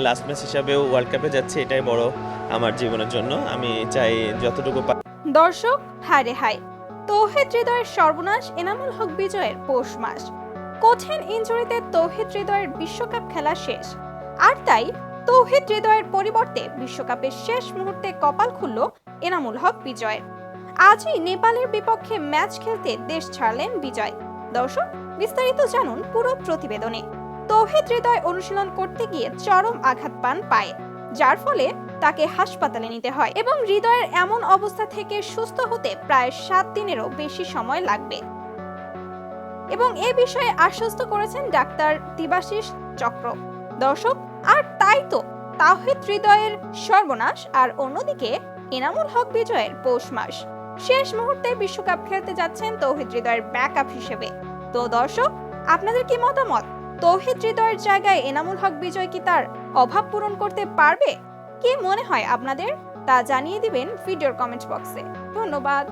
Last match হিসাবেও world কাপে যাচ্ছি, এটাই বড় আমার জীবনের জন্য। আমি চাই যতটুকু দর্শক, হায় রে হায়, তৌহিদ হৃদয়ের সর্বনাশ, এনামুল হক বিজয়ের পৌষ মাস। কঠিন ইনজুরিতে তৌহিদ হৃদয়ের বিশ্বকাপ খেলা শেষ। আর তাই তৌহিদ হৃদয়ের পরিবর্তে বিশ্বকাপের শেষ মুহূর্তে কপাল খুলল এনামুল হক বিজয়ের। আজই নেপালের বিপক্ষে ম্যাচ খেলতে দেশ ছাড়লেন বিজয়। দর্শক, বিস্তারিত জানুন পুরো প্রতিবেদনে। তৌহিদ হৃদয় অনুশীলন করতে গিয়ে চরম আঘাত পান পায়ে, যার ফলে তাকে হাসপাতালে নিতে হয় এবং হৃদয়ের এমন অবস্থা থেকে সুস্থ হতে প্রায় 7 দিনেরও বেশি সময় লাগবে এবং এ বিষয়ে আশ্বস্ত করেছেন ডাক্তার দেবাশিস চক্র। দর্শক, আর তাই তো তাওহিদ হৃদয়ের সর্বনাশ, আর অন্যদিকে এনামুল হক বিজয়ের পৌষ মাস। শেষ মুহূর্তে বিশ্বকাপ খেলতে যাচ্ছেন তৌহিদ হৃদয়ের ব্যাকআপ হিসেবে। তো দর্শক, আপনাদের কি মতামত? তৌহিদ হৃদয়ের জায়গায় এনামুল হক বিজয় কি তার অভাব পূরণ করতে পারবে? কি মনে হয় আপনাদের? তা জানিয়ে দিবেন ভিডিওর কমেন্ট বক্সে। ধন্যবাদ।